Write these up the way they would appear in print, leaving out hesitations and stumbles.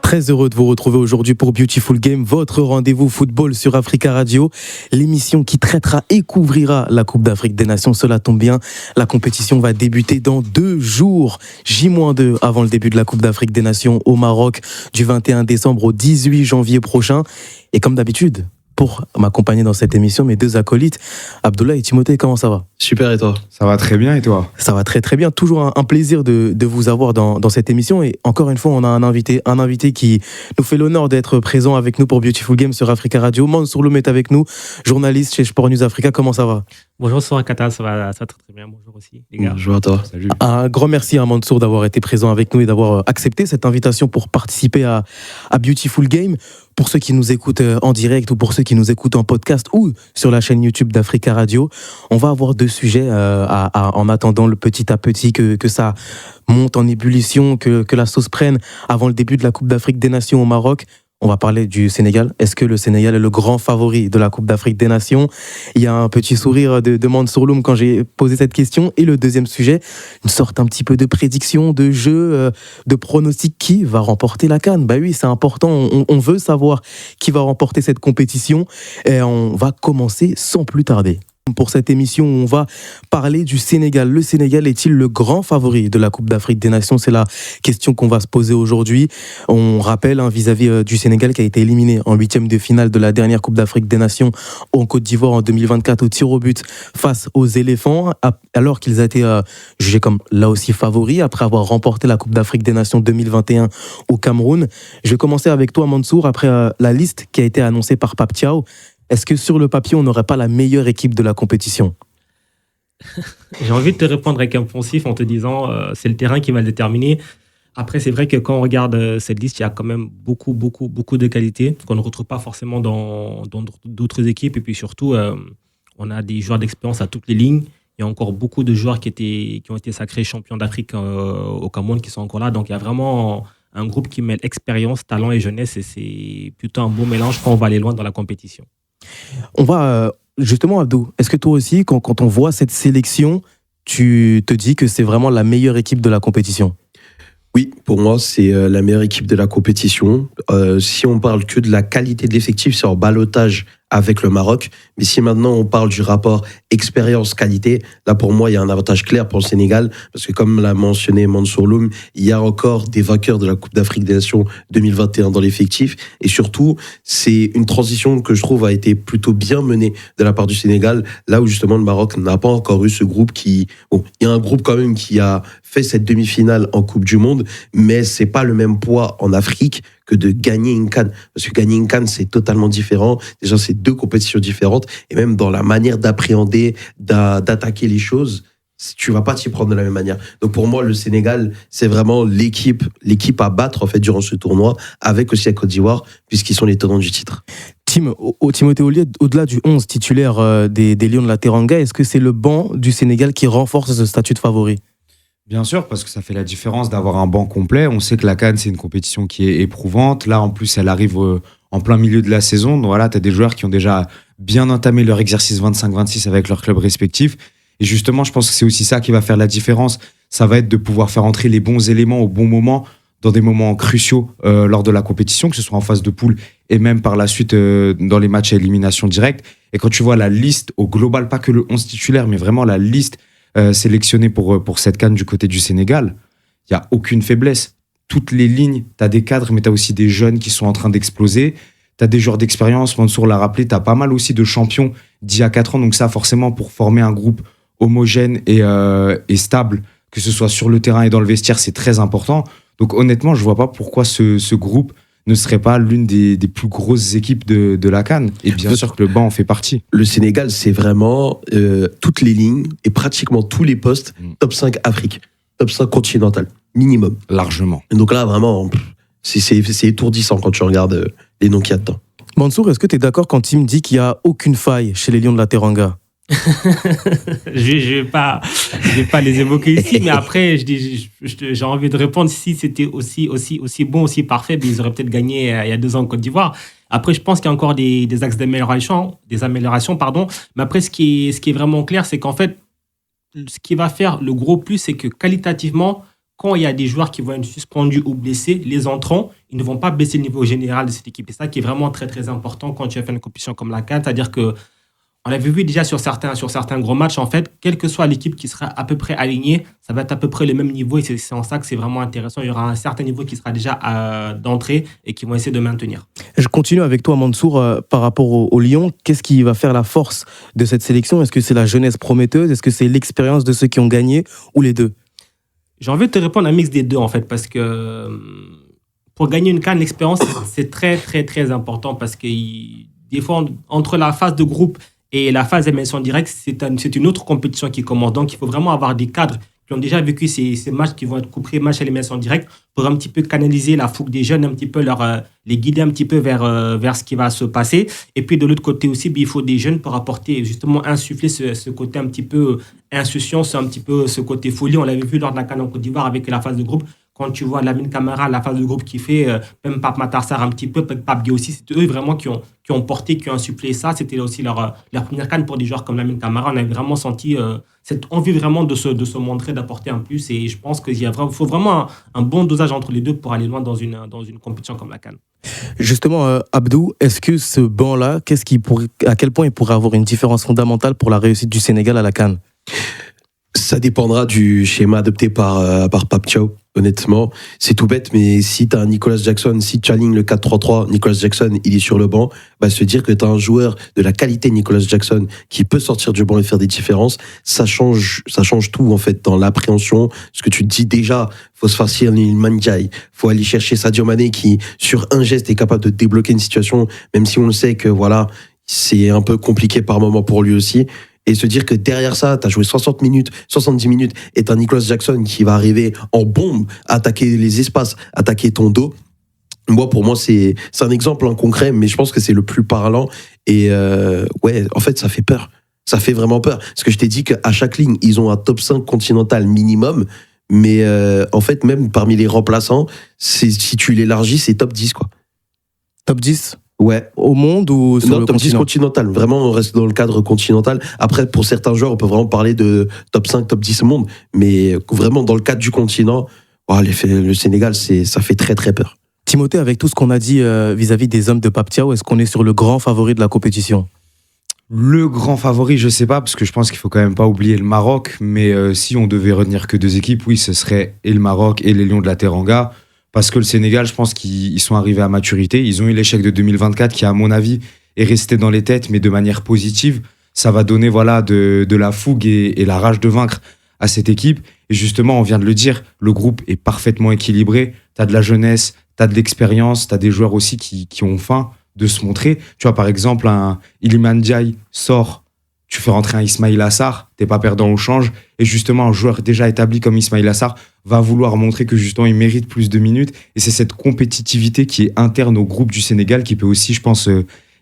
Très heureux de vous retrouver aujourd'hui pour Beautiful Game, votre rendez-vous football sur Africa Radio. L'émission qui traitera et couvrira la Coupe d'Afrique des Nations. Cela tombe bien, la compétition va débuter dans 2 jours. J-2 avant le début de la Coupe d'Afrique des Nations au Maroc du 21 décembre au 18 janvier prochain. Et comme d'habitude, pour m'accompagner dans cette émission, mes 2 acolytes, Abdullah et Timothée, comment ça va ? Super, et toi ? Ça va très bien, et toi ? Ça va très très bien, toujours un plaisir de vous avoir dans cette émission. Et encore une fois, on a un invité qui nous fait l'honneur d'être présent avec nous pour Beautiful Game sur Africa Radio. Mansour Loum est avec nous, journaliste chez Sport News Africa. Comment ça va ? Bonjour Sorakata, ça va très très bien. Bonjour aussi les gars. Bonjour à toi. Salut. Un grand merci à Mansour d'avoir été présent avec nous et d'avoir accepté cette invitation pour participer à Beautiful Game. Pour ceux qui nous écoutent en direct ou pour ceux qui nous écoutent en podcast ou sur la chaîne YouTube d'Africa Radio, on va avoir 2 sujets en attendant le petit à petit que ça monte en ébullition, que la sauce prenne avant le début de la Coupe d'Afrique des Nations au Maroc. On va parler du Sénégal. Est-ce que le Sénégal est le grand favori de la Coupe d'Afrique des Nations ? Il y a un petit sourire de Mansour Loum quand j'ai posé cette question. Et le deuxième sujet, une sorte un petit peu de prédiction, de jeu, de pronostic. Qui va remporter la CAN ? Bah oui, c'est important. On veut savoir qui va remporter cette compétition. Et on va commencer sans plus tarder. Pour cette émission, on va parler du Sénégal. Le Sénégal est-il le grand favori de la Coupe d'Afrique des Nations ? C'est la question qu'on va se poser aujourd'hui. On rappelle vis-à-vis du Sénégal qui a été éliminé en 8e de finale de la dernière Coupe d'Afrique des Nations en Côte d'Ivoire en 2024 au tir au but face aux éléphants, alors qu'ils ont été jugés comme là aussi favoris après avoir remporté la Coupe d'Afrique des Nations 2021 au Cameroun. Je vais commencer avec toi, Mansour, après la liste qui a été annoncée par Pape Thiaw. Est-ce que sur le papier, on n'aurait pas la meilleure équipe de la compétition ? J'ai envie de te répondre avec un poncif en te disant c'est le terrain qui va le déterminer. Après, c'est vrai que quand on regarde cette liste, il y a quand même beaucoup de qualités qu'on ne retrouve pas forcément dans d'autres équipes. Et puis surtout, on a des joueurs d'expérience à toutes les lignes. Il y a encore beaucoup de joueurs qui ont été sacrés champions d'Afrique au Cameroun qui sont encore là. Donc, il y a vraiment un groupe qui mêle expérience, talent et jeunesse. Et c'est plutôt un beau mélange quand on va aller loin dans la compétition. On va justement, Abdou, est-ce que toi aussi, quand on voit cette sélection, tu te dis que c'est vraiment la meilleure équipe de la compétition ? Oui, pour moi, c'est la meilleure équipe de la compétition. Si on parle que de la qualité de l'effectif, c'est en ballottage avec le Maroc. Mais si maintenant on parle du rapport expérience-qualité, là pour moi il y a un avantage clair pour le Sénégal, parce que comme l'a mentionné Mansour Loum, il y a encore des vainqueurs de la Coupe d'Afrique des Nations 2021 dans l'effectif, et surtout c'est une transition que je trouve a été plutôt bien menée de la part du Sénégal, là où justement le Maroc n'a pas encore eu ce groupe qui... Bon, il y a un groupe quand même qui a fait cette demi-finale en Coupe du Monde, mais c'est pas le même poids en Afrique que de gagner une CAN. Parce que gagner une CAN, c'est totalement différent. Déjà, c'est 2 compétitions différentes. Et même dans la manière d'appréhender, d'attaquer les choses, tu vas pas t'y prendre de la même manière. Donc pour moi, le Sénégal, c'est vraiment l'équipe à battre en fait durant ce tournoi, avec aussi la Côte d'Ivoire, puisqu'ils sont les tenants du titre. Timothée, au-delà du 11 titulaire des Lions de la Teranga, est-ce que c'est le banc du Sénégal qui renforce ce statut de favori ? Bien sûr, parce que ça fait la différence d'avoir un banc complet. On sait que la CAN, c'est une compétition qui est éprouvante. Là, en plus, elle arrive en plein milieu de la saison. Donc voilà, tu as des joueurs qui ont déjà bien entamé leur exercice 25-26 avec leurs clubs respectifs. Et justement, je pense que c'est aussi ça qui va faire la différence. Ça va être de pouvoir faire entrer les bons éléments au bon moment, dans des moments cruciaux lors de la compétition, que ce soit en phase de poule et même par la suite dans les matchs à élimination directe. Et quand tu vois la liste au global, pas que le 11 titulaire, mais vraiment la liste sélectionné pour cette CAN du côté du Sénégal, il n'y a aucune faiblesse. Toutes les lignes, tu as des cadres, mais tu as aussi des jeunes qui sont en train d'exploser. Tu as des joueurs d'expérience, Mansour l'a rappelé, tu as pas mal aussi de champions d'il y a 4 ans. Donc ça, forcément, pour former un groupe homogène et stable, que ce soit sur le terrain et dans le vestiaire, c'est très important. Donc honnêtement, je ne vois pas pourquoi ce groupe ne serait pas l'une des plus grosses équipes de la CAN. Et bien sûr que le banc en fait partie. Le Sénégal, c'est vraiment toutes les lignes et pratiquement tous les postes top 5 Afrique, top 5 continental, minimum. Largement. Et donc là, vraiment, c'est étourdissant quand tu regardes les noms qu'il y a dedans. Mansour, est-ce que tu es d'accord quand Tim dit qu'il n'y a aucune faille chez les Lions de la Teranga ? Je vais pas les évoquer ici, mais après j'ai envie de répondre, si c'était aussi bon, aussi parfait, ben ils auraient peut-être gagné il y a 2 ans en Côte d'Ivoire. Après, je pense qu'il y a encore des axes d'amélioration, mais après ce qui est vraiment clair, c'est qu'en fait ce qui va faire le gros plus, c'est que qualitativement, quand il y a des joueurs qui vont être suspendus ou blessés, les entrants, ils ne vont pas baisser le niveau général de cette équipe. Et ça qui est vraiment très, très important quand tu as fait une compétition comme la CAN. C'est-à-dire que on l'avait vu déjà sur certains gros matchs, en fait, quelle que soit l'équipe qui sera à peu près alignée, ça va être à peu près le même niveau et c'est en ça que c'est vraiment intéressant. Il y aura un certain niveau qui sera déjà d'entrée et qui vont essayer de maintenir. Je continue avec toi, Mansour, par rapport au Lyon. Qu'est-ce qui va faire la force de cette sélection ? Est-ce que c'est la jeunesse prometteuse ? Est-ce que c'est l'expérience de ceux qui ont gagné ou les deux ? J'ai envie de te répondre un mix des deux, en fait, parce que pour gagner une CAN, l'expérience, c'est très, très, très important parce que des fois, entre la phase de groupe et la phase d'élimination directe, c'est une autre compétition qui commence. Donc, il faut vraiment avoir des cadres qui ont déjà vécu ces matchs qui vont être couperés, matchs à élimination directe, pour un petit peu canaliser la fougue des jeunes, un petit peu les guider un petit peu vers ce qui va se passer. Et puis, de l'autre côté aussi, il faut des jeunes pour apporter, justement, insuffler ce côté un petit peu insouciance, un petit peu ce côté folie. On l'avait vu lors de la CAN en Côte d'Ivoire avec la phase de groupe. Quand tu vois Lamine Camara, la phase de groupe qui fait, même Pape Matar Sarr un petit peu, Pape Gueye aussi, c'est eux vraiment qui ont porté, qui ont insufflé ça. C'était aussi leur première CAN pour des joueurs comme Lamine Camara. On avait vraiment senti cette envie vraiment de se montrer, d'apporter un plus. Et je pense qu'il faut vraiment un bon dosage entre les deux pour aller loin dans une compétition comme la CAN. Justement, Abdou, est-ce que ce banc-là, à quel point il pourrait avoir une différence fondamentale pour la réussite du Sénégal à la CAN ? Ça dépendra du schéma adopté par Pape Thiaw, honnêtement. C'est tout bête, mais si tu as un Nicolas Jackson, si tu alignes le 4-3-3, Nicolas Jackson, il est sur le banc, se dire que tu as un joueur de la qualité Nicolas Jackson qui peut sortir du banc et faire des différences, ça change tout, en fait, dans l'appréhension. Ce que tu te dis déjà, faut se farcir Iliman Ndiaye, faut aller chercher Sadio Mané qui, sur un geste, est capable de débloquer une situation, même si on le sait que, voilà, c'est un peu compliqué par moment pour lui aussi. Et se dire que derrière ça, tu as joué 60 minutes, 70 minutes, et tu as Nicolas Jackson qui va arriver en bombe, attaquer les espaces, attaquer ton dos. Pour moi, c'est un exemple en concret, mais je pense que c'est le plus parlant. Et en fait, ça fait peur. Ça fait vraiment peur. Parce que je t'ai dit qu'à chaque ligne, ils ont un top 5 continental minimum. Mais en fait, même parmi les remplaçants, si tu l'élargis, c'est top 10, quoi. Top 10 ? Ouais. Au monde ou sur le top 10 continental. Vraiment, on reste dans le cadre continental. Après, pour certains joueurs, on peut vraiment parler de top 5, top 10 au monde. Mais vraiment, dans le cadre du continent, le Sénégal, ça fait très, très peur. Timothée, avec tout ce qu'on a dit vis-à-vis des hommes de Pape Thiaw, est-ce qu'on est sur le grand favori de la compétition ? Le grand favori, je sais pas, parce que je pense qu'il faut quand même pas oublier le Maroc. Mais si on devait retenir que deux équipes, oui, ce serait et le Maroc et les Lions de la Teranga. Parce que le Sénégal, je pense qu'ils sont arrivés à maturité. Ils ont eu l'échec de 2024 qui, à mon avis, est resté dans les têtes, mais de manière positive. Ça va donner de la fougue et la rage de vaincre à cette équipe. Et justement, on vient de le dire, le groupe est parfaitement équilibré. Tu as de la jeunesse, tu as de l'expérience, tu as des joueurs aussi qui ont faim de se montrer. Tu vois, par exemple, un Iliman Ndiaye sort, tu fais rentrer un Ismaïla Sarr, t'es pas perdant au change. Et justement, un joueur déjà établi comme Ismaïla Sarr va vouloir montrer que justement, il mérite plus de minutes. Et c'est cette compétitivité qui est interne au groupe du Sénégal qui peut aussi, je pense,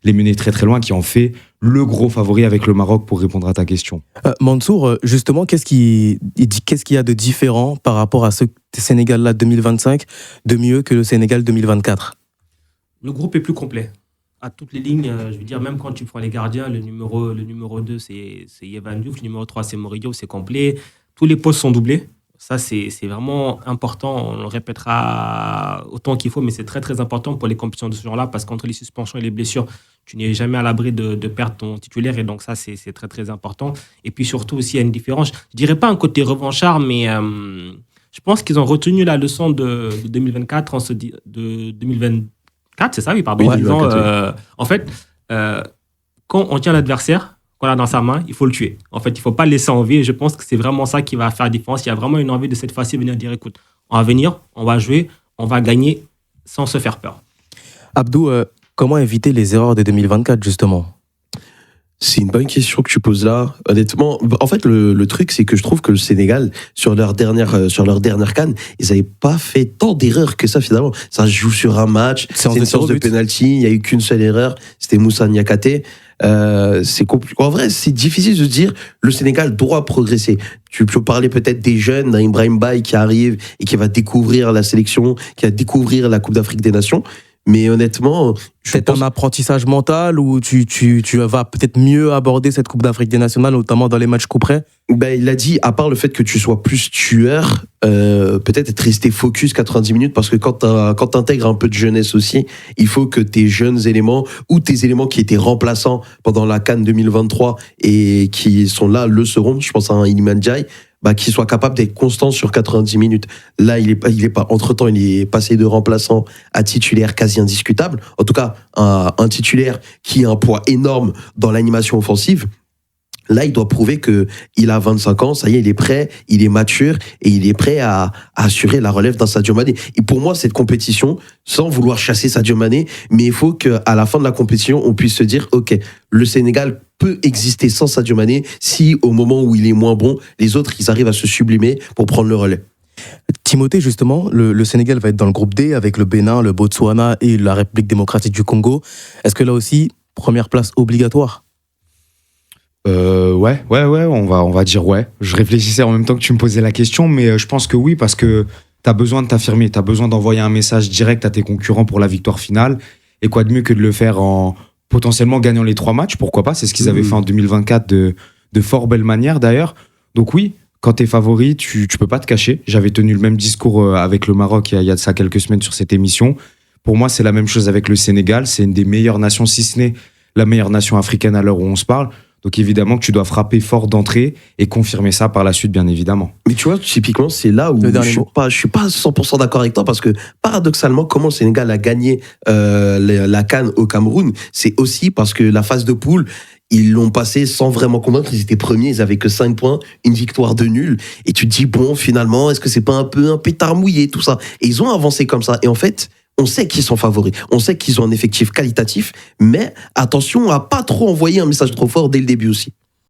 les mener très très loin, qui en fait le gros favori avec le Maroc pour répondre à ta question. Mansour, justement, qu'est-ce qu'il y a de différent par rapport à ce Sénégal-là 2025 de mieux que le Sénégal 2024 ? Le groupe est plus complet. À toutes les lignes, je veux dire, même quand tu prends les gardiens, le numéro 2, c'est Yehvan Diouf, le numéro 3, c'est Murillo, c'est complet. Tous les postes sont doublés. Ça, c'est vraiment important. On le répétera autant qu'il faut, mais c'est très, très important pour les compétitions de ce genre-là, parce qu'entre les suspensions et les blessures, tu n'es jamais à l'abri de perdre ton titulaire. Et donc, ça, c'est très, très important. Et puis, surtout, aussi, il y a une différence. Je ne dirais pas un côté revanchard, mais je pense qu'ils ont retenu la leçon de 2024, de 2024, c'est ça, oui, pardon. Oui, En fait, quand on tient l'adversaire, qu'on a dans sa main, il faut le tuer. En fait, il ne faut pas le laisser en vie. Et je pense que c'est vraiment ça qui va faire la différence. Il y a vraiment une envie de cette fois-ci de venir dire, écoute, on va venir, on va jouer, on va gagner sans se faire peur. Abdou, comment éviter les erreurs de 2024, justement ? C'est une bonne question que tu poses là. Honnêtement, en fait, le truc, c'est que je trouve que le Sénégal, sur leur dernière CAN, ils n'avaient pas fait tant d'erreurs que ça, finalement. Ça se joue sur un match, c'est une séance de penalty, il n'y a eu qu'une seule erreur, c'était Moussa Niakhaté. C'est compliqué. En vrai, c'est difficile de se dire le Sénégal doit progresser. Tu peux parler peut-être des jeunes, d'un Ibrahim Baye qui arrive et qui va découvrir la sélection, qui va découvrir la Coupe d'Afrique des Nations. Mais honnêtement, je Peut-être pense un apprentissage mental où tu vas peut-être mieux aborder cette Coupe d'Afrique des Nationales, notamment dans les matchs coup près. il a dit, à part le fait que tu sois plus tueur, peut-être être resté focus 90 minutes, parce que quand tu intègres un peu de jeunesse aussi, il faut que tes jeunes éléments ou tes éléments qui étaient remplaçants pendant la CAN 2023 et qui sont là, le seront, je pense à un Iliman Ndiaye, qu'il soit capable d'être constant sur 90 minutes. Là, il est pas, entre-temps, il est passé de remplaçant à titulaire quasi indiscutable. En tout cas, un titulaire qui a un poids énorme dans l'animation offensive. Là, il doit prouver qu'il a 25 ans, ça y est, il est prêt, il est mature et il est prêt à assurer la relève d'un Sadio Mané. Et pour moi, cette compétition, sans vouloir chasser Sadio Mané, mais il faut qu'à la fin de la compétition, on puisse se dire, OK, le Sénégal peut exister sans Sadio Mané si, au moment où il est moins bon, les autres, ils arrivent à se sublimer pour prendre le relais. Timothée, justement, le Sénégal va être dans le groupe D avec le Bénin, le Botswana et la République démocratique du Congo. Est-ce que là aussi, première place obligatoire ? Ouais, on va dire ouais. Je réfléchissais en même temps que tu me posais la question, mais je pense que oui, parce que tu as besoin de t'affirmer, tu as besoin d'envoyer un message direct à tes concurrents pour la victoire finale. Et quoi de mieux que de le faire en potentiellement gagnant les 3 matchs, pourquoi pas, c'est ce qu'ils avaient fait en 2024 de fort belle manière d'ailleurs. Donc oui, quand tu es favori, tu peux pas te cacher. J'avais tenu le même discours avec le Maroc il y a de ça quelques semaines sur cette émission. Pour moi, c'est la même chose avec le Sénégal. C'est une des meilleures nations, si ce n'est la meilleure nation africaine à l'heure où on se parle. Donc évidemment que tu dois frapper fort d'entrée et confirmer ça par la suite, bien évidemment. Mais tu vois, typiquement, c'est là où je suis pas 100% d'accord avec toi, parce que paradoxalement, comment le Sénégal a gagné la CAN au Cameroun, c'est aussi parce que la phase de poule, ils l'ont passé sans vraiment convaincre. Ils étaient premiers, ils avaient que 5 points, une victoire de nul. Et tu te dis, bon, finalement, est-ce que c'est pas un peu un pétard mouillé, tout ça? Et ils ont avancé comme ça. Et en fait, on sait qu'ils sont favoris, on sait qu'ils ont un effectif qualitatif, mais attention à pas trop envoyer un message trop fort dès le début aussi.